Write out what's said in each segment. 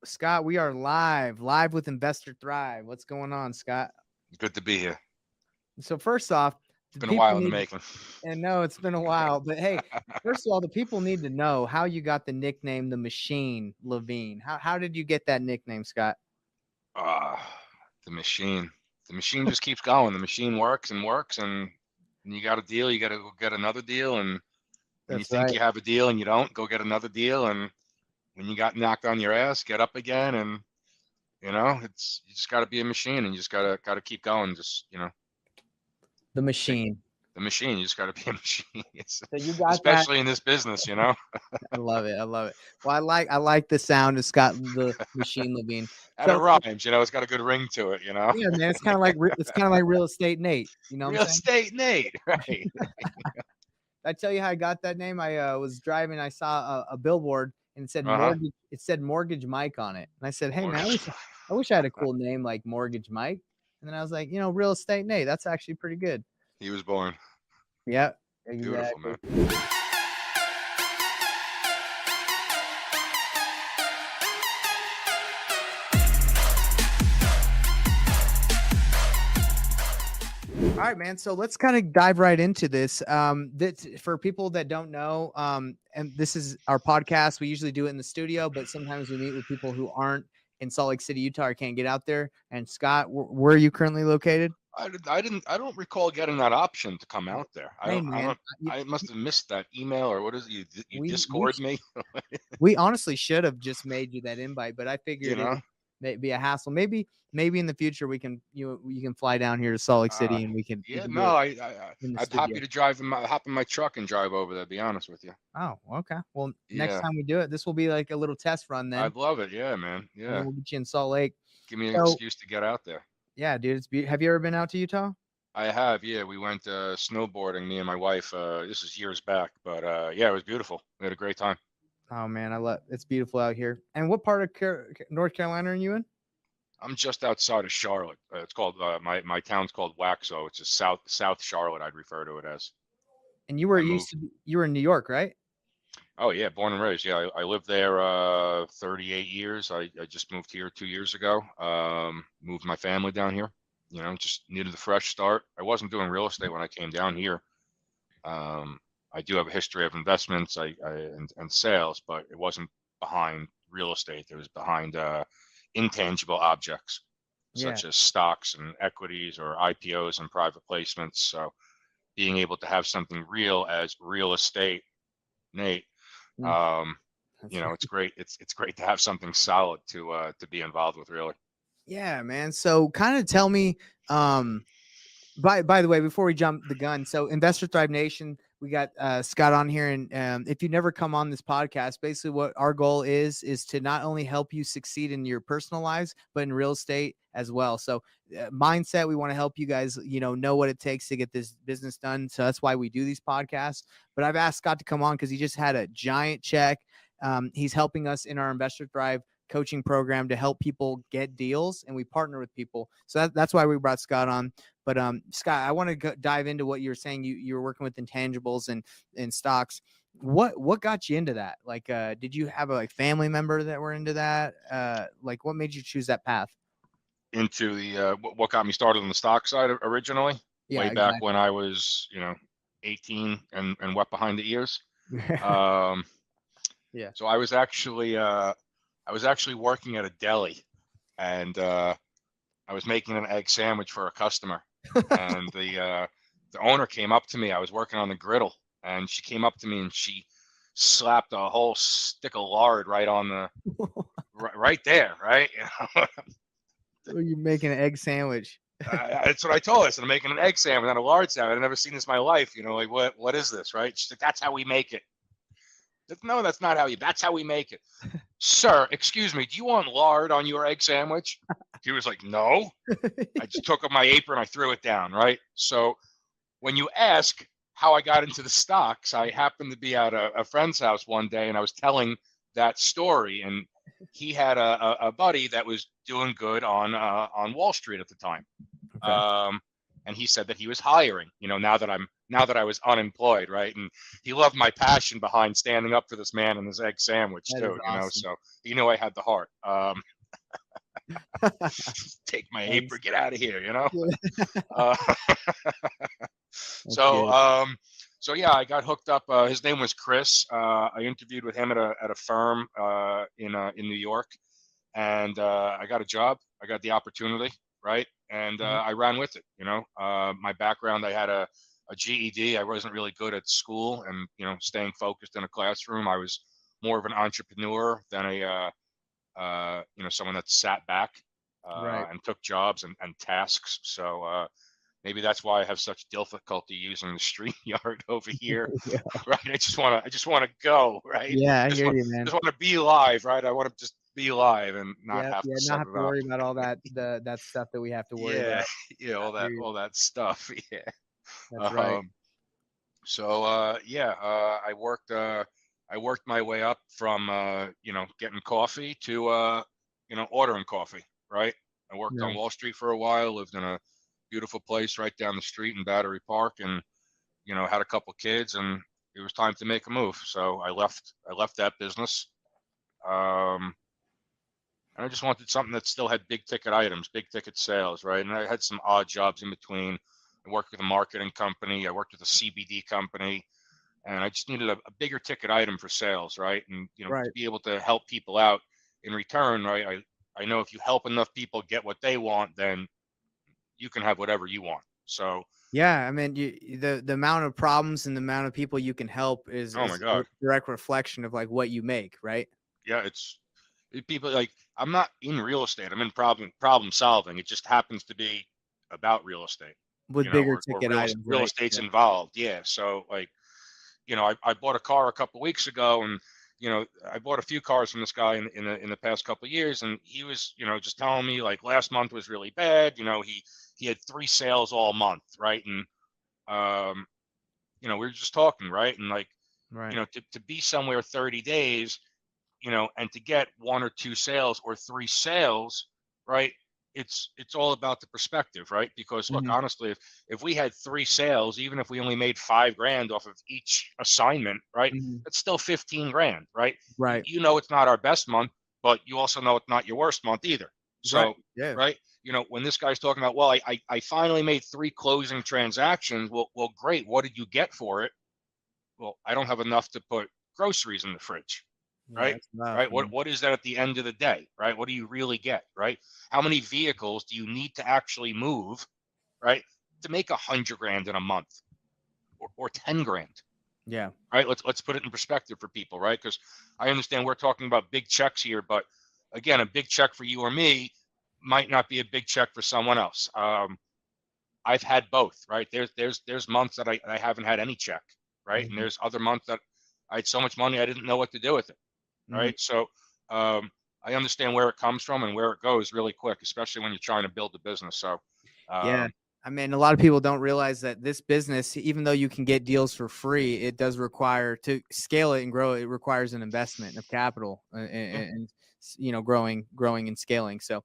Scott, we are live with Investor Thrive. What's going on, Scott? Good to be here. So first off, the Been a people while in the need, making. and no, it's been a while, but hey, first of all, the people need to know how you got the nickname the Machine, Levine. How did you get that nickname, Scott? Uh, the machine. The machine just keeps going. The machine works and works, and when you got a deal, you got to go get another deal. And when you That's think right. you have a deal and you don't, go get another deal. And when you got knocked on your ass, get up again. And it's you just got to be a machine, and you just gotta keep going. Just The take Machine. the machine. You just got to be a machine. So you got that. Especially in this business. I love it. I love it. Well, I like the sound of Scott the Machine Levine. And it So rhymes. It's got a good ring to it. yeah, man, it's kind of like real estate Nate. You know what I'm Real saying? estate Nate, right? I tell you how I got that name. I was driving. I saw a billboard and it said Uh-huh. mortgage. It said Mortgage Mike on it, and I said, "Hey man, I wish Mortgage. I wish I had a cool name like Mortgage Mike." And then I was like, Real Estate Nate. That's actually pretty good. He was born. Yep, Beautiful, exactly. man. All right, man. So let's kind of dive right into this. For people that don't know, and this is our podcast. We usually do it in the studio, but sometimes we meet with people who aren't in Salt Lake City, Utah, or can't get out there. And Scott, where are you currently located? I don't recall getting that option to come out there. Hey, man, I must have missed that email or what is it? You we Discord me, we honestly should have just made you that invite, but I you figured it know? would be a hassle. Maybe in the future you can fly down here to Salt Lake Uh, City and we yeah, can no, do it in the I'd happy studio. to hop in my truck and drive over there, to be honest with you. Oh, okay. Well, next Yeah, time we do it, this will be like a little test run then, I'd love it. Yeah, man. and then Yeah. we'll get you in Salt Lake. Give me an So excuse to get out there. yeah, dude, have you ever been out to Utah? I have, yeah. We went snowboarding, me and my wife. This is years back, but yeah, it was beautiful. We had a great time. Oh man, it's beautiful out here. And what part of North Carolina are you in? I'm just outside of Charlotte. It's called my town's called Waxhaw. It's just South Charlotte. I'd refer to it as. And I moved. you were in New York, right? Oh yeah, born and raised. Yeah, I lived there 38 years. I just moved here 2 years ago. Moved my family down here. Just needed a fresh start. I wasn't doing real estate when I came down here. Um, I do have a history of investments and sales, but it wasn't behind real estate. It was behind intangible objects Yeah. such as stocks and equities or IPOs and private placements. So being able to have something real as real estate, Nate, Mm, um, that's right. it's great. It's great to have something solid to be involved with, really. Yeah, man. So kind of tell me, um, by the way, before we jump the gun, so Investor Thrive Nation, we got Scott on here, and if you never come on this podcast, basically what our goal is to not only help you succeed in your personal lives, but in real estate as well. So mindset, we want to help you guys, know what it takes to get this business done. So that's why we do these podcasts. But I've asked Scott to come on because he just had a giant check. He's helping us in our Investor Thrive coaching program to help people get deals, and we partner with people. So that's why we brought Scott on. But Scott, I want to dive into what you were saying. You were working with intangibles and stocks. What got you into that? Like, did you have a family member that were into that? Like, what made you choose that path? Into the what got me started on the stock side originally, Yeah, way back exactly. when I was 18 and wet behind the ears. Um, Yeah. so I was actually working at a deli, and I was making an egg sandwich for a customer, and the owner came up to me. I was working on the griddle, and she came up to me and she slapped a whole stick of lard right on the right there, right. You're making an egg sandwich. That's what I told her. I said, I'm making an egg sandwich, not a lard sandwich. I've never seen this in my life. Like what is this, right? She's like, that's how we make it. I said, no, that's not that's how we make it. Sir, excuse me, do you want lard on your egg sandwich? He was like, no. I just took up my apron, I threw it down, right? So when you ask how I got into the stocks, I happened to be at a friend's house one day and I was telling that story, and he had a buddy that was doing good on Wall Street at the time. Okay. Um, and he said that he was hiring, now that I was unemployed, right? And he loved my passion behind standing up for this man and his egg sandwich That is too, awesome. so he knew I had the heart. Take my apron, Thanks. get out of here, Yeah, uh, that's so good. so yeah, I got hooked up. His name was Chris. I interviewed with him at a firm in New York, and I got a job. I got the opportunity, right? And Mhm. I ran with it. My background, I had a GED. I wasn't really good at school, and staying focused in a classroom. I was more of an entrepreneur than someone that sat back Right. and took jobs and tasks. So maybe that's why I have such difficulty using the street yard over here. Yeah. Right? I just want to go. Right? Yeah, I Just hear want you, man. just want to be live. Right? I want to just be live and not Yeah, have yeah, to not set have it to up. worry about all that stuff that we have to worry Yeah, about. yeah, I hear you. all that stuff. Yeah. That's right. Um, so yeah, I worked my way up from getting coffee to ordering coffee. Right? I worked on Yeah. Wall Street for a while. Lived in a beautiful place right down the street in Battery Park, and had a couple kids, and it was time to make a move. So I left that business. Um, and I just wanted something that still had big ticket items, big ticket sales, right? And I had some odd jobs in between. I worked with a marketing company. I worked with a CBD company, and I just needed a bigger ticket item for sales, right? And to Right. be able to help people out in return, right? I know if you help enough people get what they want, then you can have whatever you want. So, Yeah, I mean, the amount of problems and the amount of people you can help is oh my a God, direct reflection of like what you make, right? yeah, people like, I'm not in real estate. I'm in problem solving. It just happens to be about real estate, With bigger or ticket items, real right? estate's Yeah. involved. Yeah. So like, I bought a car a couple weeks ago, and I bought a few cars from this guy in the past couple of years, and he was just telling me like last month was really bad. He had 3 sales all month, right? And um, we were just talking, right? And like, Right. to be somewhere 30 days, and to get 1 or 2 sales or 3 sales, right? It's all about the perspective, right? Because look, Mhm. honestly, if we had 3 sales, even if we only made 5 grand off of each assignment, right? Mhm. That's still 15 grand, right? Right. It's not our best month, but you also know it's not your worst month either. Right. So, Yeah. right, when this guy's talking about, well, I finally made 3 closing transactions. Well, great. What did you get for it? Well, I don't have enough to put groceries in the fridge, Yeah, right? that's enough, Right. man. What is that at the end of the day, right? What do you really get, right? How many vehicles do you need to actually move, right, to make 100 grand in a month, or 10 grand, Yeah. right? Let's put it in perspective for people, right? Because I understand we're talking about big checks here, but again, a big check for you or me might not be a big check for someone else. I've had both, right? There's months that I haven't had any check, right? And Mhm. there's other months that I had so much money I didn't know what to do with it, Mhm. right? So um, I understand where it comes from and where it goes really quick, especially when you're trying to build a business. So Yeah. um, I mean, a lot of people don't realize that this business, even though you can get deals for free, it does require to scale it and grow. It requires an investment of capital yeah, and growing and scaling. So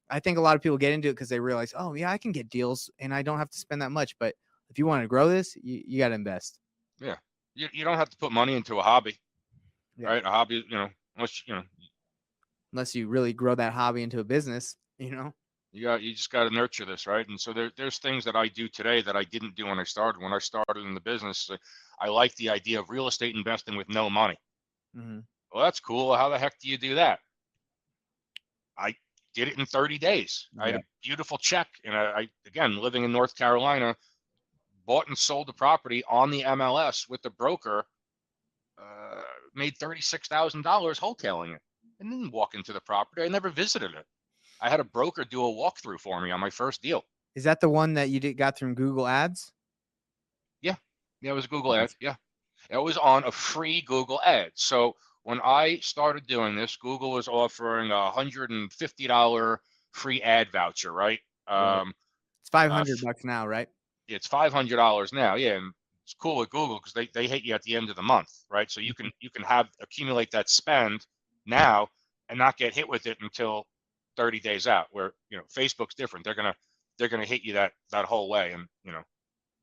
I think a lot of people get into it because they realize, oh yeah, I can get deals and I don't have to spend that much. But if you want to grow this, you got to invest. yeah, you don't have to put money into a hobby, Yeah. right? A hobby, unless Unless you really grow that hobby into a business, you know? you just got to nurture this, right? And so there's things that I do today that I didn't do when I started. When I started in the business, I like the idea of real estate investing with no money. Hmm. Well, that's cool. How the heck do you do that? I did it in 30 days. I had Yeah. a beautiful check, and again, living in North Carolina, bought and sold the property on the MLS with the broker. Uh, Made $36,000 wholesaling it, and didn't walk into the property. I never visited it. I had a broker do a walkthrough for me on my first deal. Is that the one that you got from Google Ads? Yeah, yeah, it was a Google ad. Nice. Yeah, it was on a free Google ad. So when I started doing this, Google was offering $150 free ad voucher, right? Right. Um, It's five uh, hundred bucks now, right? it's $500 now. Yeah, and it's cool with Google because they hit you at the end of the month, right? So Mhm. you can have accumulate that spend now and not get hit with it until 30 days out. Where Facebook's different. they're going to hit you that whole way, and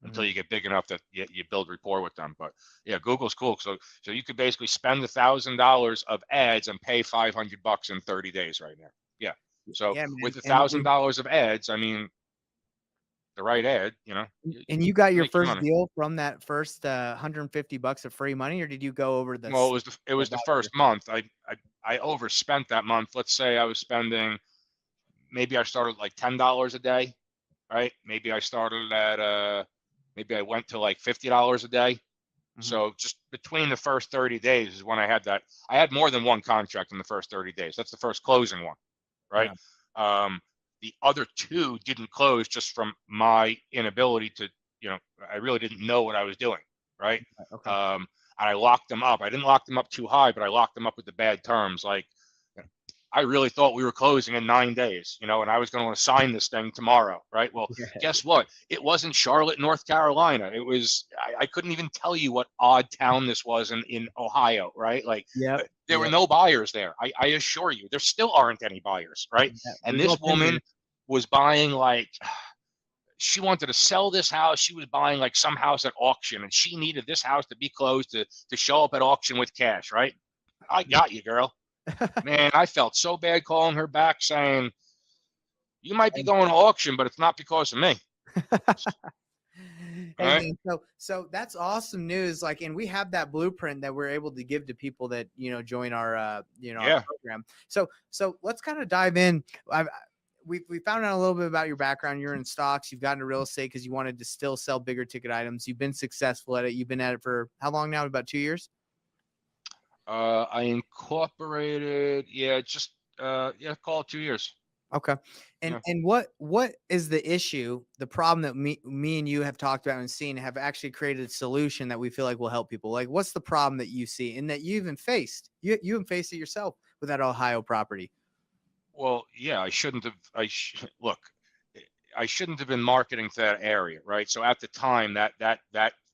until Mhm. you get big enough that you build rapport with them. But yeah, Google's cool. So you could basically spend $1,000 of ads and pay $500 in 30 days right now. Yeah. So Yeah, man. with $1,000 of ads, I mean, the right ad, And you got your make your first money. deal from that first $150 of free money, or did you go over Well, this it was the voucher? first month. I overspent that month. Let's say I was spending, maybe I started like $10 a day, right? Maybe I started at maybe I went to like $50 a day. Mhm. So just between the first 30 days is when I had that. I had more than one contract in the first 30 days. That's the first closing one, right? Yeah. Um, the other two didn't close just from my inability to, I really didn't know what I was doing, right? Okay. Um, and I locked them up. I didn't lock them up too high, but I locked them up with the bad terms. Like, I really thought we were closing in 9 days, and I was going to assign this thing tomorrow, right? Well, Yeah. guess what? It wasn't Charlotte, North Carolina. It was, I couldn't even tell you what odd town this was in Ohio, right? Like, Yep. there were Yep. no buyers there. I assure you, there still aren't any buyers, right? Yeah. And We've all this been there. woman was buying like, she wanted to sell this house. She was buying like some house at auction, and she needed this house to be closed to show up at auction with cash, right? I got you, girl. Man, I felt so bad calling her back saying, you might be going to auction, but it's not because of me. All Hey right. man, so that's awesome news. Like, and we have that blueprint that we're able to give to people that join our our Yeah. program. So let's kind of dive in. We found out a little bit about your background. You're in stocks. You've gotten into real estate because you wanted to still sell bigger ticket items. You've been successful at it. You've been at it for how long now? About 2 years. I incorporated, call it 2 years. Okay. And Yeah. what is the issue, the problem that me and you have talked about and seen have actually created a solution that we feel like will help people? Like, what's the problem that you see and that you even faced? You even faced it yourself with that Ohio property. Well, yeah, I shouldn't have. Look, I shouldn't have been marketing to that area, right? So at the time, that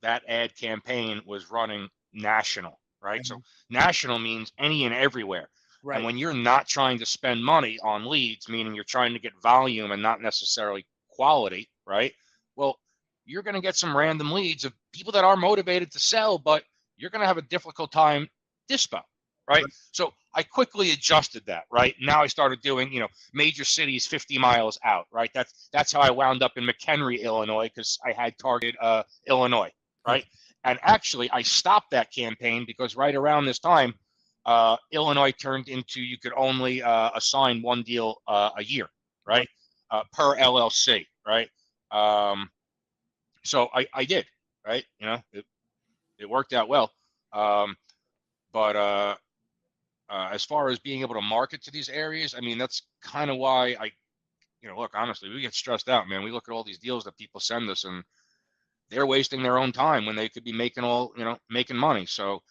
ad campaign was running national, right? So Mhm. national means any and everywhere. And Right. when you're not trying to spend money on leads, meaning you're trying to get volume and not necessarily quality, right? Well, you're going to get some random leads of people that are motivated to sell, but you're going to have a difficult time dispo, right? So I quickly adjusted that, right? Now I started doing, major cities 50 miles out, right? That's how I wound up in McHenry, Illinois, because I had targeted Illinois, right? Okay. And actually, I stopped that campaign because right around this time, Illinois turned into you could only assign one deal a year, Right. right? Per LLC, right? Um, so I did, right? It worked out well. Um, but as far as being able to market to these areas, I mean, that's kind of why look, honestly, we get stressed out, man. We look at all these deals that people send us, and they're wasting their own time when they could be making money. So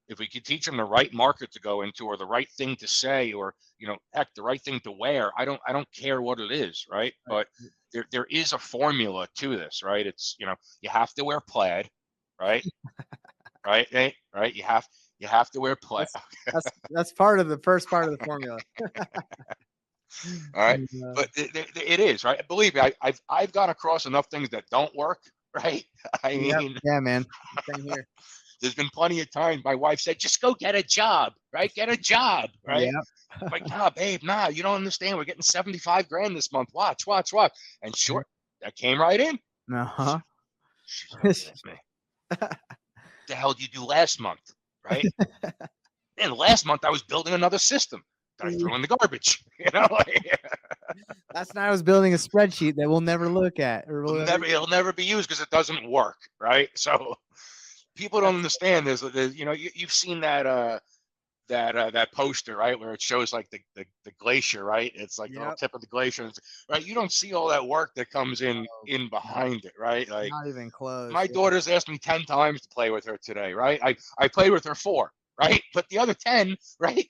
if we could teach them the right market to go into, or the right thing to say, or heck, the right thing to wear, I don't care what it is, right? Right. But there is a formula to this, right? It's you have to wear plaid, right? Right, right. You have to wear plaid. That's part of the first part of the formula. All right, Uh, but it is right. Believe me, I've gone across enough things that don't work. Right. I yep. mean, Yeah, man. Same here. there's been plenty of times my wife said, "Just go get a job, right? Get a job, right?" Yeah. I'm like, nah, babe, nah, you don't understand. We're getting 75 grand this month. Watch, watch, watch. And sure, that came right in. Uh-huh. She's looking at me. The hell did you do last month, right? And last month I was building another system that I threw in the garbage. Last night I was building a spreadsheet that we'll never look at or we'll never. It'll never be used because it doesn't work, right? So people don't understand. There's you've seen that poster, right, where it shows like the glacier, right? It's like the little Yep. tip of the glacier, right? You don't see all that work that comes in behind it, right? Like Not even close. my Yeah. daughter's asked me 10 times to play with her today, right? I played with her 4, right? But the other 10, right?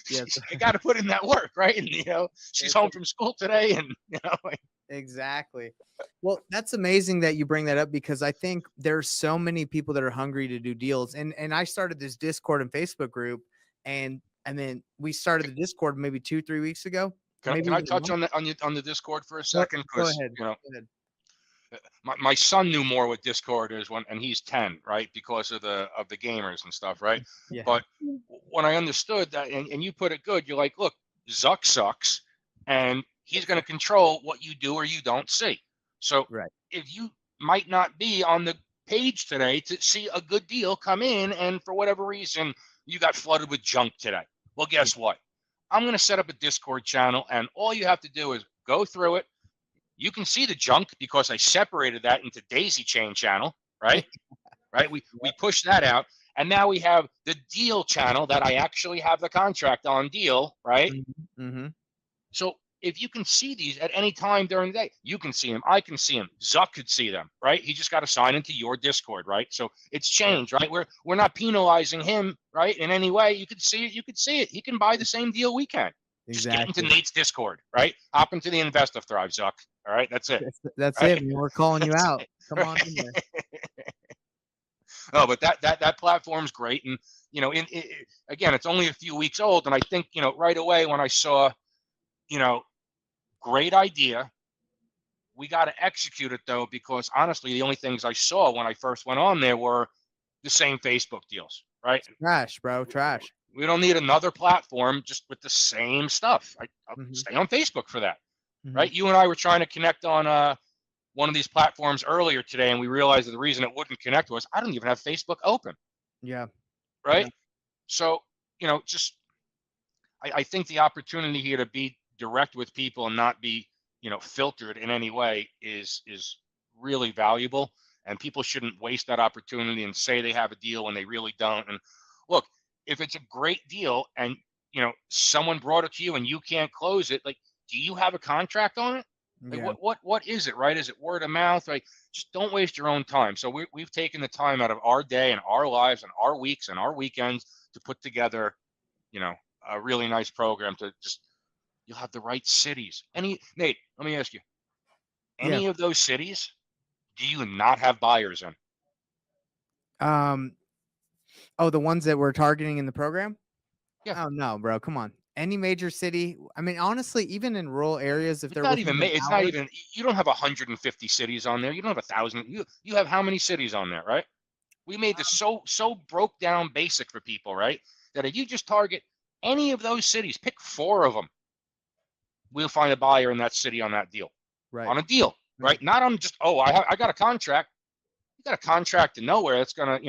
Yes. I got to put in that work, right? And she's It's home from school today, and exactly. Well, that's amazing that you bring that up because I think there's so many people that are hungry to do deals. And I started this Discord and Facebook group and then we started the Discord maybe 2-3 weeks ago. maybe Can I even a touch month. on the Discord for a Go, second? go Because ahead. you know, Go ahead. my son knew more what Discord is and he's 10, right? Because of the gamers and stuff, right? Yeah. But when I understood that, and you put it good, you're like, look, Zuck sucks, and he's going to control what you do or you don't see. So Right. if you might not be on the page today to see a good deal come in, and for whatever reason you got flooded with junk today, well, Yeah. guess what? I'm going to set up a Discord channel, and all you have to do is go through it. You can see the junk because I separated that into daisy chain channel, right? Right. We push that out, and now we have the deal channel that I actually have the contract on deal, right? Mm-hmm. So if you can see these at any time during the day, you can see them. I can see them. Zuck could see them, right? He just got to sign into your Discord, right? So it's Yep. changed, right? We're not penalizing him, right? In any way. You could see it. You could see it. He can buy the same deal we can. Just get into Exactly. Nate's Discord, right? Hop into the Investor Thrive, Zuck. All right, that's it. That's Right? it, man. We're calling you That's out. it. Come on in there. Right? No, but that platform's great, and you know, again, it's only a few weeks old, and I think right away when I saw, you know, great idea, we got to execute it though, because honestly, the only things I saw when I first went on there were the same Facebook deals, right? Trash, bro. Trash. We don't need another platform just with the same stuff. I'll Mm-hmm. stay on Facebook for that, Mm-hmm. right? You and I were trying to connect on one of these platforms earlier today, and we realized that the reason it wouldn't connect was I don't even have Facebook open, Yeah. right? Yeah. So, just I think the opportunity here to be direct with people and not be, filtered in any way is really valuable. And people shouldn't waste that opportunity and say they have a deal when they really don't. And look, if it's a great deal and someone brought it to you and you can't close it, like, do you have a contract on it? Like, Yeah. what is it, right? Is it word of mouth? Like, just don't waste your own time. So we've taken the time out of our day and our lives and our weeks and our weekends to put together, you know, a really nice program to just, you'll have the right cities. Nate, let me ask you, Yeah. any of those cities, do you not have buyers in? Um. Oh, the ones that we're targeting in the program? Yeah. Oh no, bro. Come on. Any major city. I mean, honestly, even in rural areas, if they're within an It's not hour. even, you don't have 150 cities on there. You don't have 1,000. You have how many cities on there, right? We made this so broke down basic for people, right? That if you just target any of those cities, pick 4 of them, we'll find a buyer in that city on that deal. Right. On a deal, right? Not on just, I got a contract. You got a contract to nowhere. That's gonna,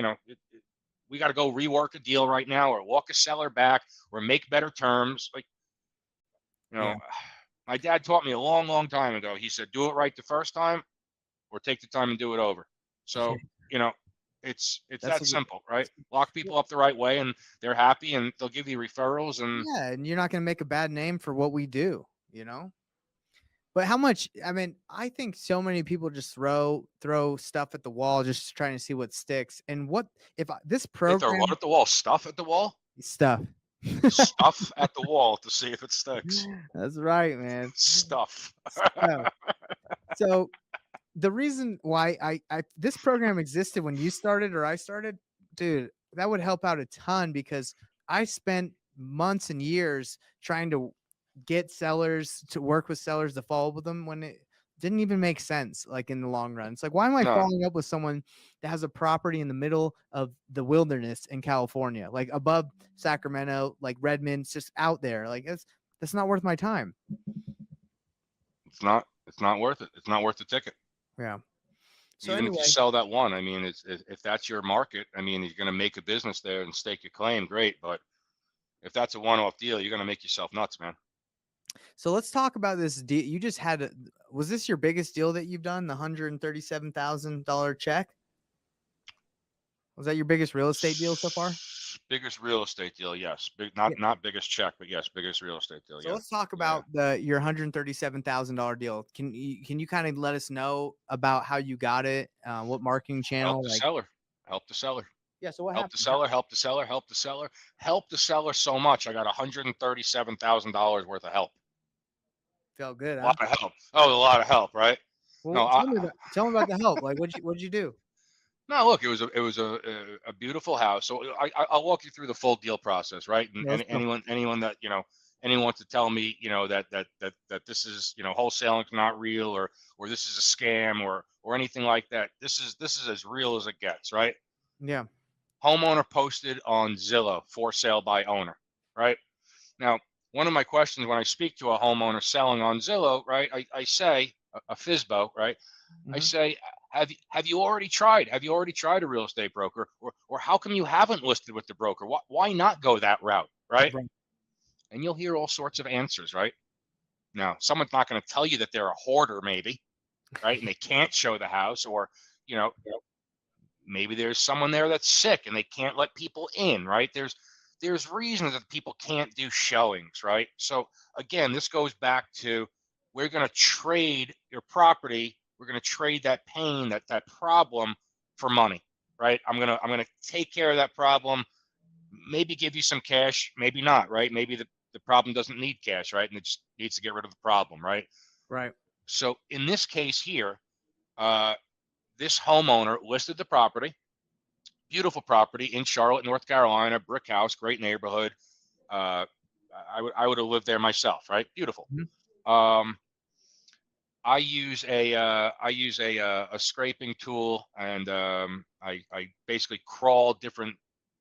we got to go rework a deal right now, or walk a seller back, or make better terms. Like, Yeah. my dad taught me a long, long time ago. He said, do it right the first time, or take the time and do it over. So, it's That's that a good. simple, right? Lock people up the right way, and they're happy, and they'll give you referrals. And Yeah, and you're not going to make a bad name for what we do, But how much? I mean, I think so many people just throw stuff at the wall, just trying to see what sticks. And what if this they throw what program at the wall? Stuff at the wall? stuff? Stuff at the wall to see if it sticks. That's right, man. Stuff. Stuff. So the reason why I this program existed when you started or I started, dude, that would help out a ton because I spent months and years trying to get sellers to work with sellers to follow up with them when it didn't even make sense, like in the long run. It's like, why am I No, following up with someone that has a property in the middle of the wilderness in California, like above Sacramento, like Redmond, it's just out there. Like that's not worth my time. it's not. It's not worth it. It's not worth the ticket. Yeah. So Even if you anyway, sell that one, I mean, if that's your market, I mean, you're going to make a business there and stake your claim, great. But if that's a one-off deal, you're going to make yourself nuts, man. so let's talk about this deal. You just had was this your biggest deal that you've done? The $137,000 check? Was that your biggest real estate deal so far? Biggest real estate deal, yes. Yeah. Not biggest check, but yes, biggest real estate deal. So Yeah. let's talk about your $137,000 deal. Can you kind of let us know about how you got it? What marketing channel? Help the seller. Help the seller. Yeah. So what Help the happened? seller. Help the seller. Help the seller. Help the seller so much. I got $137,000 worth of help. Felt good, A huh? lot of help. Oh, a lot of help, right? Well, No, tell me about the help. Like, what'd you do? no. Look, it was a beautiful house. So I'll walk you through the full deal process, right? And, Yeah, and let's go. anyone that anyone to tell me, that this is, wholesaling is not real, or this is a scam, or anything like that. This is as real as it gets, right? Yeah. Homeowner posted on Zillow, for sale by owner, right? Now, one of my questions when I speak to a homeowner selling on Zillow, right, I say a FISBO, right? I Hmm. say, have you already tried? Have you already tried a real estate broker, or how come you haven't listed with the broker? Why not go that route, right? Right. And you'll hear all sorts of answers, right? Now, someone's not going to tell you that they're a hoarder, maybe, right, and they can't show the house, or you know, maybe there's someone there that's sick and they can't let people in, right? There's reasons that people can't do showings, right? So again, this goes back to, we're going to trade your property, we're going to trade that pain, that problem, for money, right? I'm going to take care of that problem, maybe give you some cash, maybe not, right? Maybe the problem doesn't need cash, right? And it just needs to get rid of the problem, right? Right. So in this case here, uh, this homeowner listed the property, beautiful property in Charlotte, North Carolina, brick house, great neighborhood. Uh, I would have lived there myself, right? Beautiful. Mhm. Um, I use a scraping tool, and I basically crawl different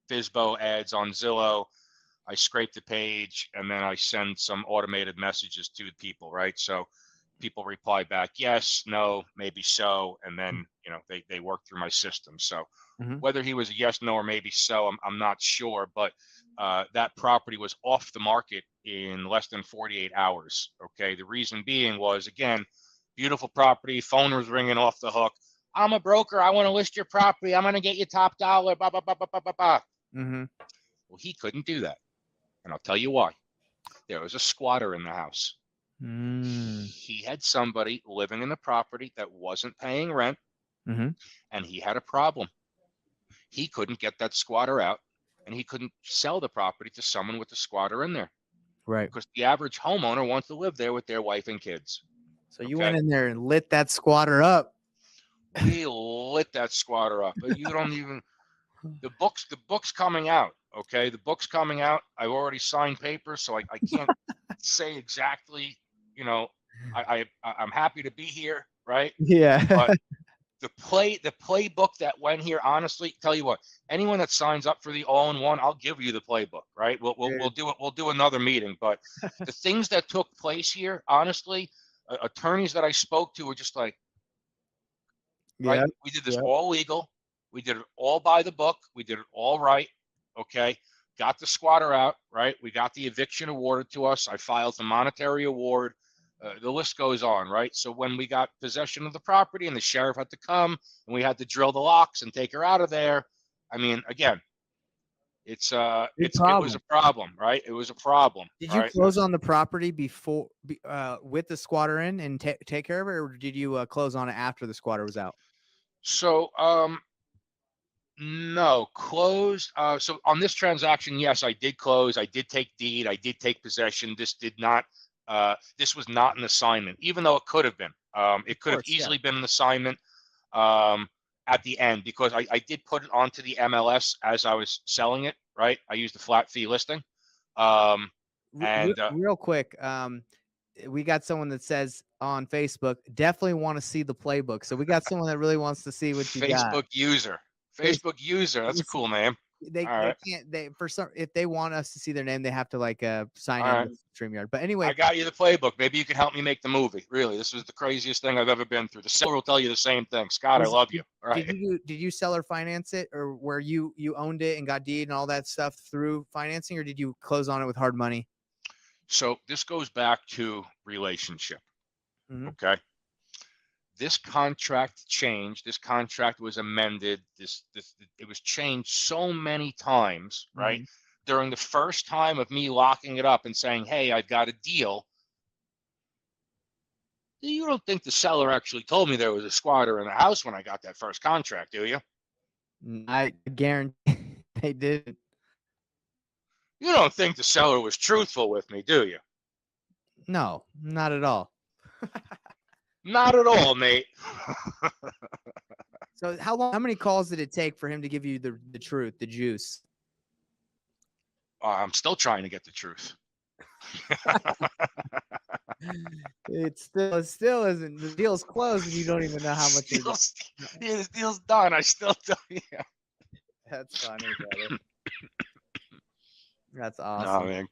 FISBO ads on Zillow. I scrape the page, and then I send some automated messages to people, right? So people reply back, yes, no, maybe so, and then they work through my system. So Mhm. whether he was a yes, no, or maybe so, I'm not sure, but that property was off the market in less than 48 hours. Okay, the reason being was, again, beautiful property, phone was ringing off the hook. I'm a broker. I want to list your property. I'm going to get you top dollar. Blah blah blah blah blah blah blah. Mhm. Well, he couldn't do that, and I'll tell you why. There was a squatter in the house. Mm. He had somebody living in the property that wasn't paying rent, Mhm. and he had a problem. He couldn't get that squatter out, and he couldn't sell the property to someone with the squatter in there, Right. because the average homeowner wants to live there with their wife and kids. So you went Okay, in there and lit that squatter up. we lit that squatter up. You don't even, the book's coming out. Okay, the book's coming out. I've already signed papers, so I can't say exactly. You know, I'm happy to be here, right? Yeah. But the playbook that went here, honestly, tell you what, anyone that signs up for the all-in-one, I'll give you the playbook, right? We'll Dude. do it. We'll do another meeting. But the things that took place here, honestly, attorneys that I spoke to were just like, right, Yep. we did this Yep. all legal, we did it all by the book, we did it all right. Okay, got the squatter out, right? We got the eviction awarded to us. I filed the monetary award. The list goes on, right? So when we got possession of the property and the sheriff had to come and we had to drill the locks and take her out of there, I mean, again, Big it was a problem. problem, right? It was a problem, Did you right? close on the property before, with the squatter in and take care of it, or did you close on it after the squatter was out? So no, closed. So on this transaction, yes, I did close. I did take deed. I did take possession. This did not. This was not an assignment, even though it could have been. It Of could have course, yeah. easily been an assignment um, at the end, because I did put it onto the MLS as I was selling it. Right, I used a flat fee listing, um, and Real quick, we got someone that says on Facebook, definitely want to see the playbook. So we got someone that really wants to see what you got. Facebook user. Face, Facebook user. That's a cool name. All they right, can't, they for some, if they want us to see their name, they have to like sign all in right. with StreamYard. But I anyway, got you the playbook. Maybe you can help me make the movie. Really, this was the craziest thing I've ever been through. The seller will tell you the same thing. Scott, I was love you. All right. did you sell or finance it, or where you owned it and got deed and all that stuff through financing, or did you close on it with hard money? So this goes back to relationship. Mm-hmm. Okay. This contract changed. This contract was amended. This it was changed so many times, right? Mm-hmm. During the first time of me locking it up and saying, "Hey, I've got a deal." You don't think the seller actually told me there was a squatter in the house when I got that first contract, do you? I guarantee they didn't. You don't think the seller was truthful with me, do you? No, not at all. Not at all, Nate. So how many calls did it take for him to give you the truth, the juice? I'm still trying to get the truth. It still isn't. The deal's closed, and you don't even know how much you're getting. Deal's, yeah, this deal's done. I still don't. Yeah. That's funny, brother. That's No, awesome. man,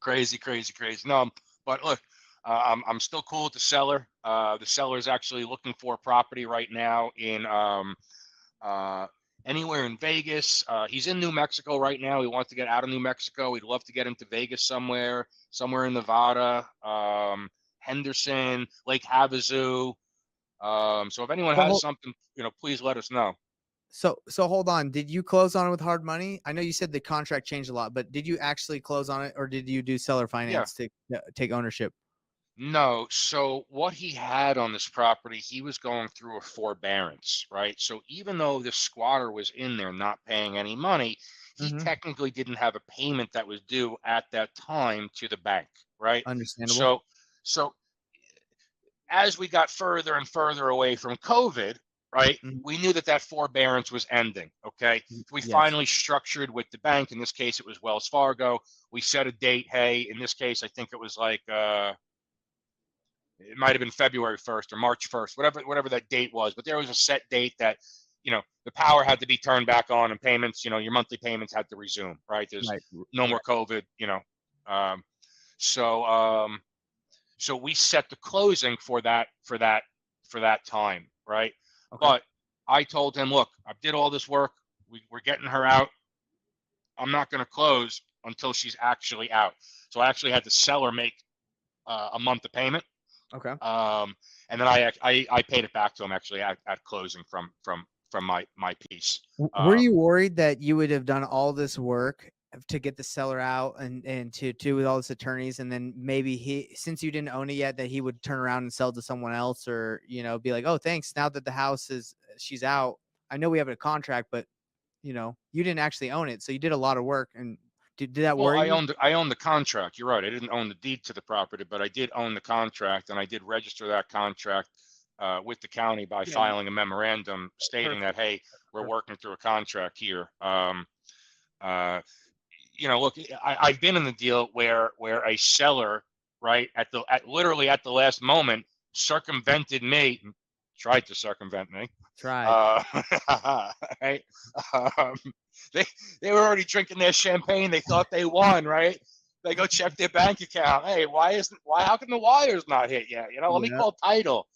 crazy, crazy, crazy. No, but look, I'm still cool with the seller. The seller is actually looking for a property right now in uh, anywhere in Vegas. He's in New Mexico right now. He wants to get out of New Mexico. He'd love to get into Vegas somewhere in Nevada, Henderson, Lake Havasu. So if anyone So, has something, please let us know. so hold on. Did you close on it with hard money? I know you said the contract changed a lot, but did you actually close on it, or did you do seller Yeah. finance to take ownership? No. So what he had on this property, he was going through a forbearance, right? So even though the squatter was in there not paying any money, he Mm-hmm. technically didn't have a payment that was due at that time to the bank, right? Understandable. So as we got further and further away from COVID, right, Mhm. we knew that that forbearance was ending. Okay. We Yes. finally structured with the bank. In this case, it was Wells Fargo. We set a date. Hey, in this case, I think it was like, it might have been February 1st or March 1st, whatever that date was. But there was a set date that, the power had to be turned back on and payments, your monthly payments had to resume, right? There's Right. no more Right. COVID, Um, so, so we set the closing for that time, right? Okay. But I told him, look, I did all this work. We're getting her out. I'm not going to close until she's actually out. So I actually had the seller make a month of payment. Okay. And then I paid it back to him actually at closing from my piece. Were you worried that you would have done all this work to get the seller out and to with all this attorneys, and then maybe since you didn't own it yet, that he would turn around and sell to someone else, or be like, oh, thanks, now that the house she's out, I know we have a contract, but you didn't actually own it, so you did a lot of work, and did that Well, worry I you? owned the contract. You're right. I didn't own the deed to the property, but I did own the contract, and I did register that contract with the county by Yeah. filing a memorandum stating Perfect. that, hey, we're Perfect. working through a contract here. Uh, Look, I've been in the deal where a seller, right, literally at the last moment, circumvented me, tried to circumvent me. Tried. Uh, right? Um, they they were already drinking their champagne. They thought they won, right? They go check their bank account. Hey, how come the wire's not hit yet? Let me Yep. call title.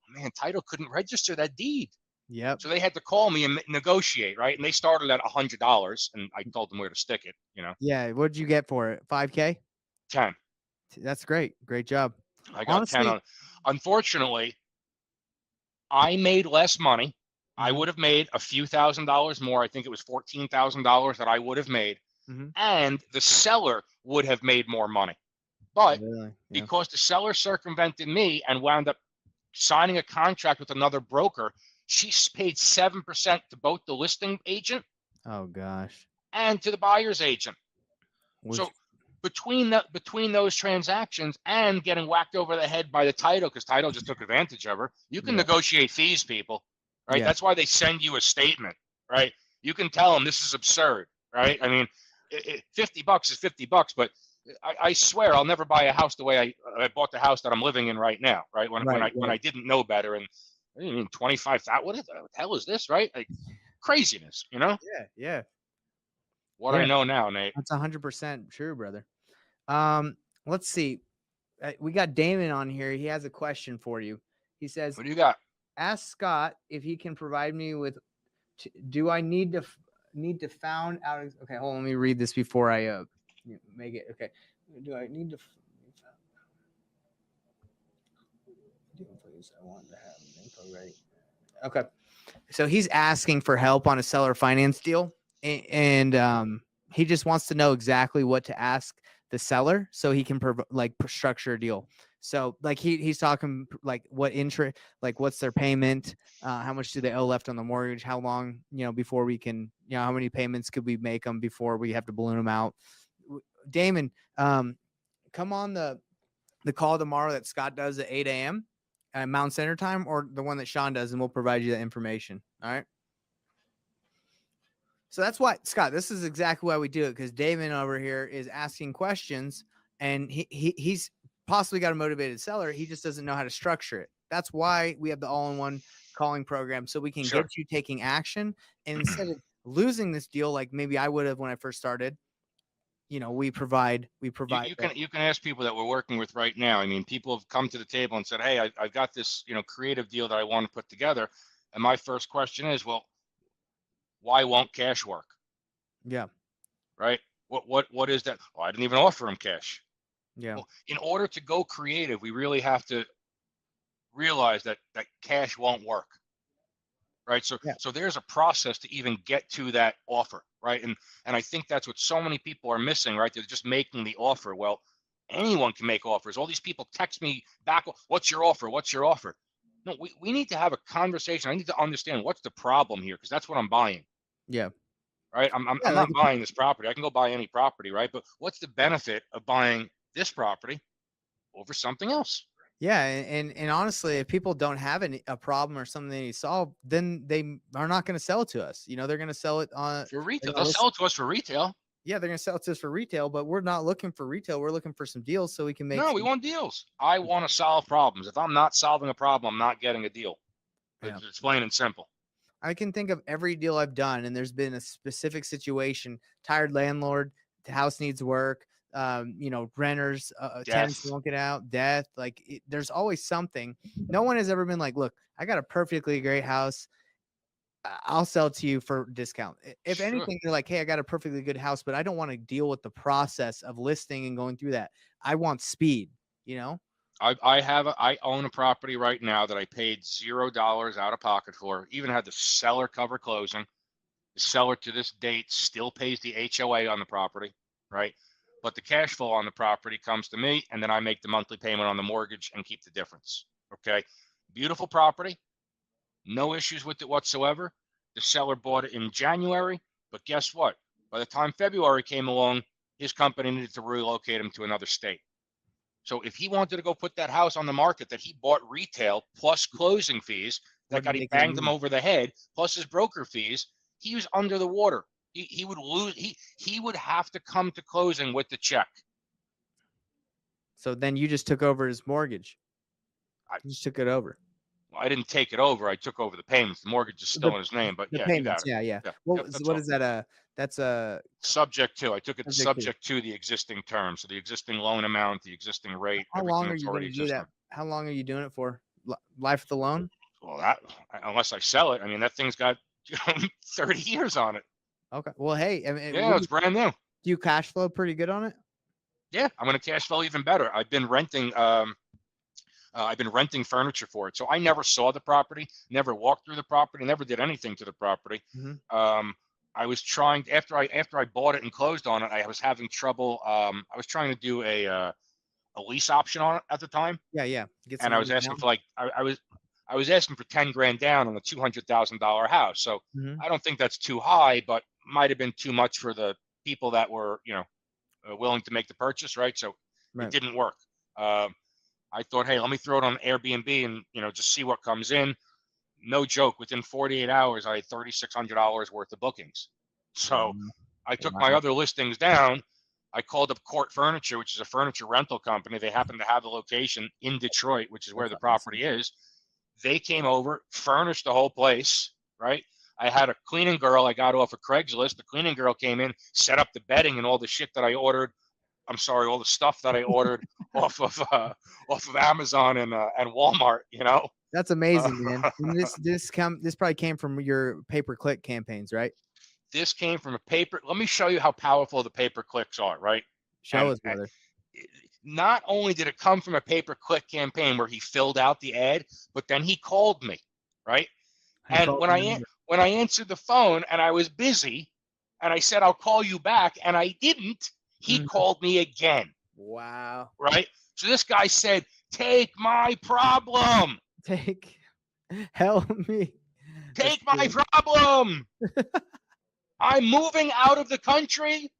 Man, title couldn't register that deed. Yep. So they had to call me and negotiate, right? And they started at $100, and I told them where to stick it. Yeah. What did you get for it? 5K. 10. That's great. Great job. I got 10 Honestly. on. Unfortunately, I made less money. I Hmm. would have made a few $1,000s more. I think it was $14,000 that I would have made, Hmm. and the seller would have made more money. But Really? Yeah. because the seller circumvented me and wound up signing a contract with another broker, she paid 7% to both the listing agent Oh gosh. and to the buyer's agent. Which. So between those transactions and getting whacked over the head by the title, because title just took advantage of her, you can Yeah. negotiate fees, people, right? Yeah. That's why they send you a statement, right? You can tell them this is absurd, right? I mean, $50 is $50, but I swear I'll never buy a house the way I bought the house that I'm living in right now, right? When Right. when I Right. didn't know better, and I mean 25,000. What the hell is this, right? Like craziness, Yeah. Yeah. What I Yeah. know now, Nate. That's 100% true, brother. Let's see. We got Damon on here. He has a question for you. He says, What do you got? "Ask Scott if he can provide me with. Do I need to found out? Okay, hold on. Let me read this before I make it. Okay. Do I need to? Please, I want to have info ready. Okay. So he's asking for help on a seller finance deal, and he just wants to know exactly what to ask the seller so he can structure a deal. So like he's talking like what interest, like what's their payment, how much do they owe left on the mortgage, how long before we can, how many payments could we make them before we have to balloon them out. Damon, come on the call tomorrow that Scott does at 8 a.m. at Mountain Center time, or the one that Sean does, and we'll provide you that information. All right. So that's why, Scott, this is exactly why we do it, because Damon over here is asking questions, and he's possibly got a motivated seller. He just doesn't know how to structure it. That's why we have the all-in-one calling program, so we can Sure. get you taking action. And instead of losing this deal, like maybe I would have when I first started, we provide You can ask people that we're working with right now. I mean, people have come to the table and said, "Hey, I've got this creative deal that I want to put together," and my first question is, "Well, why won't cash work?" yeah, Right? What is that? Oh, I didn't even offer him cash. yeah, Well, in order to go creative, we really have to realize that cash won't work, right? So yeah, so there's a process to even get to that offer, right? And I think that's what so many people are missing, right? They're just making the offer. Well, anyone can make offers. All these people text me back, what's your offer? What's your offer? No, we need to have a conversation. I need to understand what's the problem here, because that's what I'm buying, yeah, right? I'm, I'm, yeah. I'm Like not buying this property. I can go buy any property, right? But what's the benefit of buying this property over something else? yeah, and honestly, if people don't have a problem or something they need solved, then they are not going to sell it to us. They're going to sell it on. For They're retail, going they'll to sell list. it to us for retail. Yeah, they're going to sell it to us for retail, but we're not looking for retail. We're looking for some deals so we can make No, we some. want deals. I want to solve problems. If I'm not solving a problem, I'm not getting a deal. Yeah. It's plain and simple. I can think of every deal I've done, and there's been a specific situation: tired landlord, the house needs work. Renters, tenants Death. won't get out, death. Like there's always something. No one has ever been like, "Look, I got a perfectly great house. I'll sell it to you for discount." If Sure. anything, they're like, "Hey, I got a perfectly good house, but I don't want to deal with the process of listing and going through that. I want speed." You know? I own a property right now that I paid $0 out of pocket for. Even had the seller cover closing. The seller to this date still pays the HOA on the property, right? But the cash flow on the property comes to me, and then I make the monthly payment on the mortgage and keep the difference. Okay. Beautiful property. No issues with it whatsoever. The seller bought it in January, but guess what? By the time February came along, his company needed to relocate him to another state. So if he wanted to go put that house on the market that he bought retail plus closing fees that Wouldn't got he make any banged him money. over the head plus his broker fees, he was under the water. He would lose. He would have to come to closing with the check. So then you just took over his mortgage. I, You just took it over. I didn't take it over. I took over the payments. The mortgage is The still in his name, but the yeah, you got payments, it. yeah, yeah. Yeah, What yep, is that's what all. is that? That's a Subject to. I took it subject to. subject to the existing terms, so the existing loan amount, the existing rate, How everything long are that's you going already to do existing. that? How long are you doing it for? Life of the loan? Well, that unless I sell it, I mean that thing's got 30 years on it. Okay. Well, hey, I mean, Yeah, it's brand new. do you cash flow pretty good on it? Yeah, I'm going to cash flow even better. I've been renting furniture for it, so I never saw the property, never walked through the property, never did anything to the property. Hmm. I was trying after I bought it and closed on it. I was having trouble. I was trying to do a lease option on it at the time, Yeah, yeah. Get and some I was money asking down. for I was asking for 10 grand down on a $200,000 house. So Hmm. I don't think that's too high, but might have been too much for the people that were willing to make the purchase, right? So it Right. didn't work. Um, I thought, hey, let me throw it on Airbnb and just see what comes in. No joke, within 48 hours, I had $3,600 worth of bookings. Wow. So I took my Wow. other listings down. I called up Court Furniture, which is a furniture rental company. They happen to have a location in Detroit, which is where That's the awesome. property is. They came over, furnished the whole place, right? I had a cleaning girl I got off of Craigslist. The cleaning girl came in, set up the bedding and all the shit that I ordered. I'm sorry, all the stuff that I ordered off of Amazon and Walmart. That's Uh, amazing, man. And this probably came from your pay-per-click campaigns, right? this came from a paper. Let me show you how powerful the pay per clicks are, right? Show And us, brother. not only did it come from a pay per click campaign where he filled out the ad, but then he called me, right? He And called your number. when I answered the phone and I was busy, and I said I'll call you back, and I didn't, he Mhm. called me again, Wow. right? So this guy said, "Take my problem, Take help me. That's take my good. problem. I'm moving out of the country."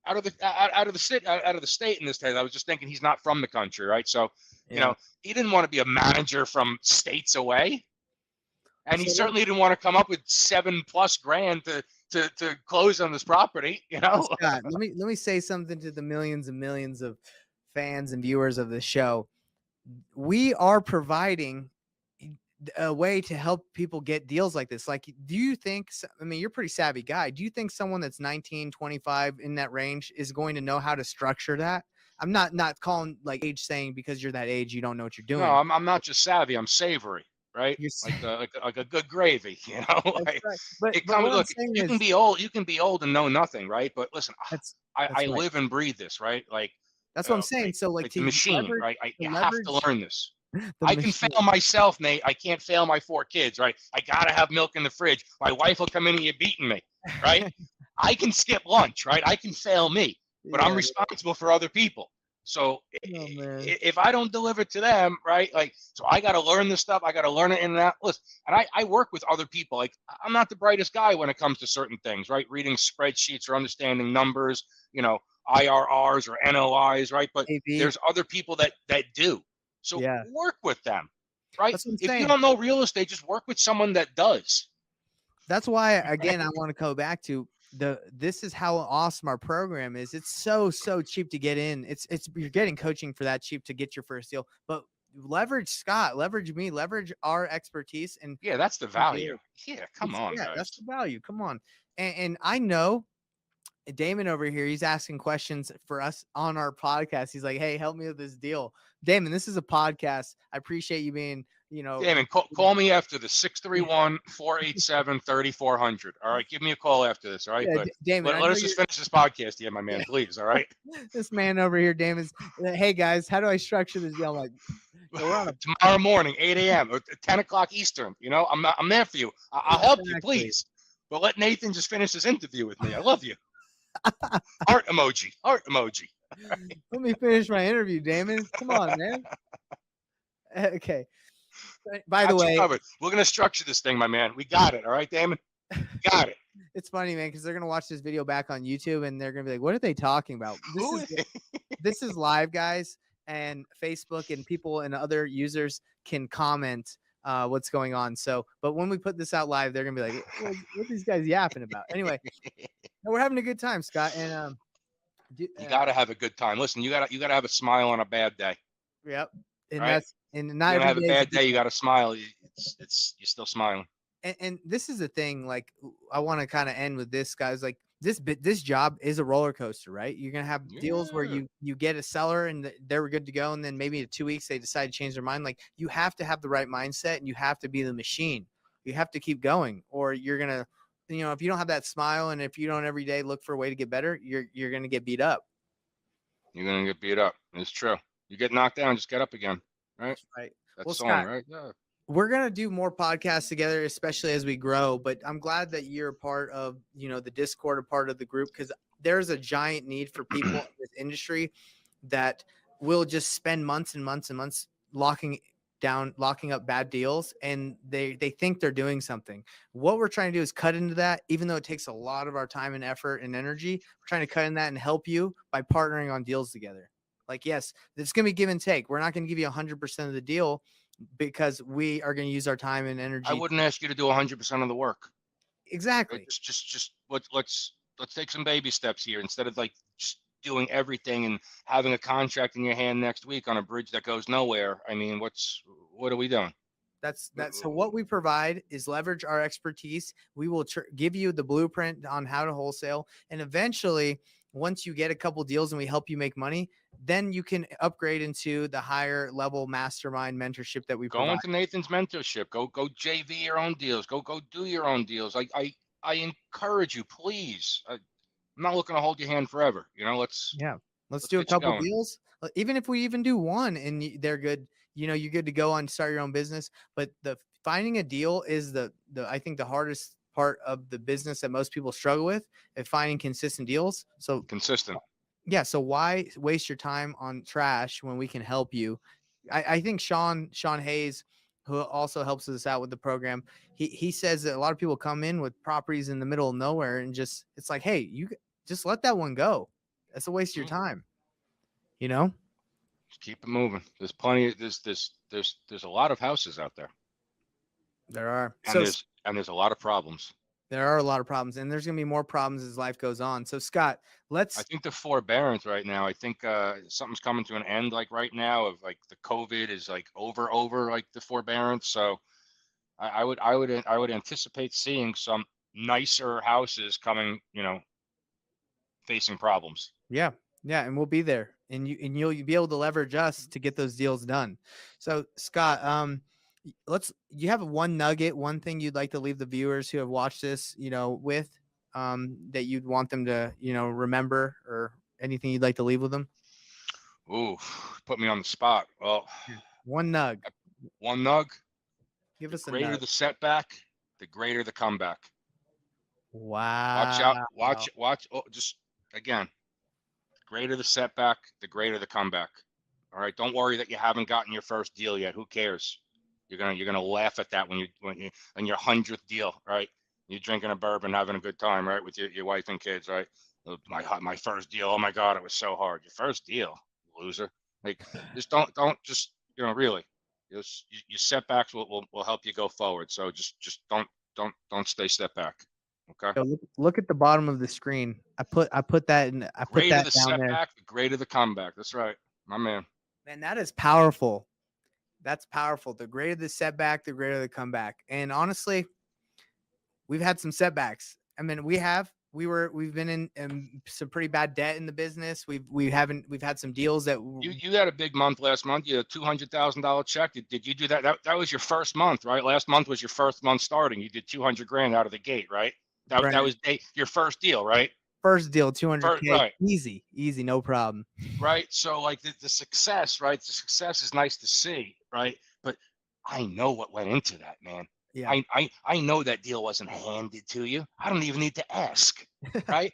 Out of the state in this case. I was just thinking he's not from the country, right? So, Yeah. he didn't want to be a manager from states away, and he So let certainly didn't want to come up with 7+ grand to to close on this property, you know. Scott, let me say something to the millions and millions of fans and viewers of the show. We are providing a way to help people get deals like this. Like, do you think, I mean, you're a pretty savvy guy. Do you think someone that's 19, 25 in that range is going to know how to structure that? I'm not calling like age saying because you're that age, you don't know what you're No, doing. I'm not just savvy. I'm savory, right? You're Like a good gravy, you know. that's Like, right. it But comes. what I'm Look, saying you can is be old. You can be old and know nothing, right? But listen, that's I that's right. live and breathe this, right? That's what I'm saying. So like like the machine, right? to You have to leverage learn this. the I can machine. fail myself, Nate. I can't fail my 4 kids, right? I gotta have milk in the fridge. My wife will come in and you're beating me, right? I can skip lunch, right? I can fail me, but I'm Yeah. responsible for other people. So Oh man. if I don't deliver to them, right, like, so I got to learn this stuff. I got to learn it in and out. Listen, and I work with other people. Like, I'm not the brightest guy when it comes to certain things, right? Reading spreadsheets or understanding numbers, IRRs or NOIs, right? But AB. there's other people that do. So Yeah. work with them, right? That's what I'm If you saying. don't know real estate, just work with someone that does. That's why again I want to go back to this is how awesome our program is. It's so cheap to get in. It's you're getting coaching for that cheap to get your first deal. But leverage Scott, leverage me, leverage our expertise and Yeah, that's the value. Yeah, come on, yeah, that's guys. the value. Come on. And I know Damon over here, he's asking questions for us on our podcast. He's like, "Hey, help me with this deal." Damon, this is a podcast. I appreciate you being, Damon, call me after the 631-487-3400. All right, give me a call after this. All right, yeah, but Damon, I let know us you're just finish this podcast here, my man, please. All right. this man over here, Damon's. Hey guys, how do I structure this deal? I'm like, so we're on a Tomorrow morning, 8 a.m. or 10 o'clock Eastern. I'm there for you. I'll help you, exactly. please. But let Nathan just finish this interview with me. I love you. Heart emoji. Heart emoji. Let me finish my interview, Damon. Come on, man. Okay. By the Got you way, covered. We're gonna structure this thing, my man. We got it. All right, Damon. Got it. it's funny, man, because they're gonna watch this video back on YouTube and they're gonna be like, "What are they talking about?" Who is it? This is live, guys, and Facebook and people and other users can comment what's going on. So, but when we put this out live, they're gonna be like, "What are these guys yapping about?" Anyway, we're having a good time, Scott, and You gotta have a good time. Listen, you gotta have a smile on a bad day. yep, and All right. that's and You're not gonna every have a day is a bad good day. You gotta smile. It's you're still smiling. and this is the thing. Like, I want to kind of end with this, guys. Like this job is a roller coaster, right? You're gonna have deals where Yeah. you get a seller and they're good to go, and then maybe in 2 weeks they decide to change their mind. Like, you have to have the right mindset, and you have to be the machine. You have to keep going, or you're gonna, if you don't have that smile, and if you don't every day look for a way to get better, you're gonna get beat up. You're gonna get beat up. It's true. You get knocked down, just get up again. Right? That's right. That Well, song, Scott, right? Yeah. we're gonna do more podcasts together, especially as we grow. But I'm glad that you're a part of, the Discord, a part of the group, because there's a giant need for people in this industry that will just spend months and months and months locking up bad deals, and they think they're doing something. What we're trying to do is cut into that, even though it takes a lot of our time and effort and energy. We're trying to cut in that and help you by partnering on deals together. Like, yes, it's going to be give and take. We're not going to give you 100% of the deal because we are going to use our time and I energy. wouldn't ask you to do 100% of the work. Right? Exactly. Just let's take some baby steps here instead of like just doing everything and having a contract in your hand next week on a bridge that goes nowhere. I mean, what are we doing? That's so what we provide is leverage our expertise. We will give you the blueprint on how to wholesale, and eventually, once you get a couple deals and we help you make money, then you can upgrade into the higher level mastermind mentorship that we Go provide. into Nathan's mentorship. Go JV your own deals. Go do your own deals. I encourage you, please. I'm not looking to hold your hand forever. Let's Yeah. Let's let's do a get you couple going. deals. Even if we even do one and they're good, you're good to go on start your own business. But the finding a deal is the I think the hardest part of the business that most people struggle with, is finding consistent deals. So Consistent. yeah, so why waste your time on trash when we can help you? I think Sean Hayes, who also helps us out with the program, he says that a lot of people come in with properties in the middle of nowhere and just it's like, hey, you just let that one go. That's a waste of your time. Just keep it moving. There's plenty. There's a lot of houses out there, There are. and So there's a lot of problems. There are a lot of problems, and there's going to be more problems as life goes on. So, Scott, I let's, think the forbearance right now. I think something's coming to an end. Like right now, of like the COVID is like over like the forbearance. So I would anticipate seeing some nicer houses coming. Facing problems. yeah, yeah, and we'll be there, and you'll be able to leverage us to get those deals done. So, Scott, you have one nugget, one thing you'd like to leave the viewers who have watched this, with, that you'd want them to, remember, or anything you'd like to leave with them. Ooh, put me on the spot. Well, Yeah. One nug. one nug. Give The us a greater nug. the setback, the greater the comeback. Watch out. Wow. Watch. Oh, just again, greater the setback, the greater the comeback. All right. Don't worry that you haven't gotten your first deal yet. Who cares? You're gonna laugh at that when your 100th deal, right? You're drinking a bourbon, having a good time, right, with your wife and kids, right? My first deal. Oh my God, it was so hard. Your first deal, loser. Like, just don't just really. Your setbacks will help you go forward. So just don't stay step back. Okay. Yo, look at the bottom of the screen. I put that in. I put Greater that the down there. setback, the greater the comeback. That's right, my man. Man, that is powerful. That's powerful. The greater the setback, the greater the comeback. And honestly, we've had some setbacks. I mean, we've been in some pretty bad debt in the business. We've had some deals that You had a big month last month. You had a $200,000 check. Did you do that? That was your first month, right? Last month was your first month starting. You did 200 grand out of the gate, right? That right, was your first deal, right? first deal First, 200K, right, easy, no problem. right. So like the success, right? The success is nice to see, right? But I know what went into that, man. Yeah. I know that deal wasn't handed to you. I don't even need to ask, right?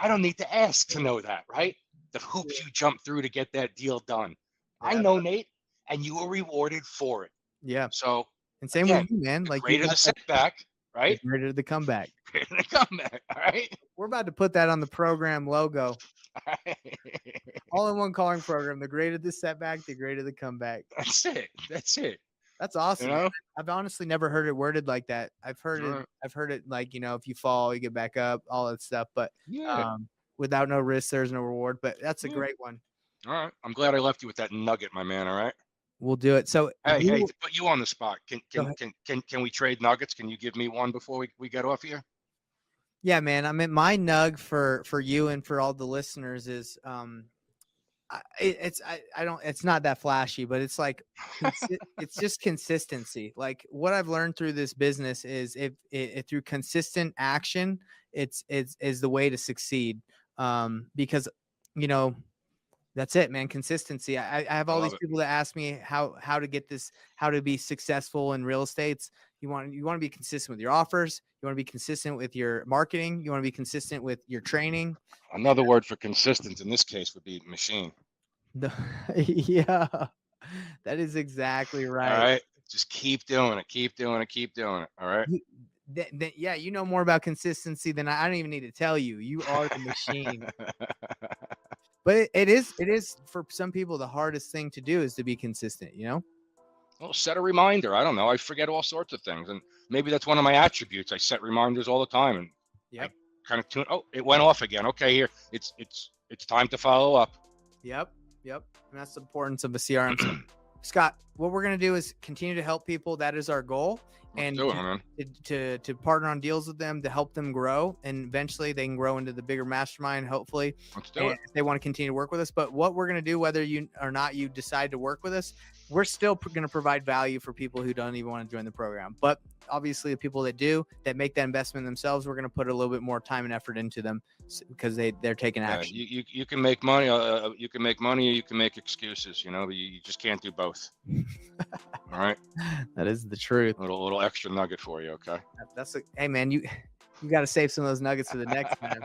I don't need to ask to know that, right? The hoops you jumped through to get that deal done. I Yeah. know, Nate, and you were rewarded for it. Yeah. So And same with again, you, man. the Like you greater got the that, setback, the right? greater the comeback. Greater the comeback, all right? We're about to put that on the program logo. All right. All in one calling program. The greater the setback, the greater the comeback. That's it. That's it. That's You awesome, man. know? I've honestly never heard it worded like that. All right. I've heard it like, if you fall, you get back up, all that stuff. But Yeah. um, without no risk, there's no reward. But that's a Yeah. great one. All right. I'm glad I left you with that nugget, my man. All right. We'll do it. So Hey, to put you on the spot, can go can ahead. can can, can we trade nuggets? Can you give me one before we get off here? Yeah, man. I mean, my nug for you and for all the listeners is I don't, it's not that flashy, but it's like it's just consistency. Like what I've learned through this business is if through consistent action, it's is the way to succeed. Because you know that's it, man. Consistency. I have I all love these it. people that ask me how to get this, how to be successful in real estates. You want to be consistent with your offers. You want to be consistent with your marketing. You want to be consistent with your training. Another word for consistent in this case would be machine. Yeah, that is exactly All right. right. Just keep doing it. Keep doing it. Keep doing it. All right. You, yeah, you know more about consistency than I don't even need to tell you. You are the machine. But it is for some people the hardest thing to do is to be consistent. Well, set a reminder. I don't know. I forget all sorts of things, and maybe that's one of my attributes. I set reminders all the time, and I Yep. kind of tune. Oh, it went off again. Okay, here it's time to follow up. Yep. And that's the importance of a CRM. So, Scott, what we're gonna do is continue to help people. That is our goal. Let's And do it, man. to partner on deals with them to help them grow, and eventually they can grow into the bigger mastermind, hopefully. Let's do it. If they want to continue to work with us. But what we're going to do, whether you or not you decide to work with us, we're still going to provide value for people who don't even want to join the program. But obviously the people that do, that make that investment themselves, we're going to put a little bit more time and effort into them because they're taking Yeah, action. you can make money. You can make money, or you can make excuses. But you just can't do both. All right. That is the truth. Little extra nugget for you. Okay. Hey man, you got to save some of those nuggets for the next time.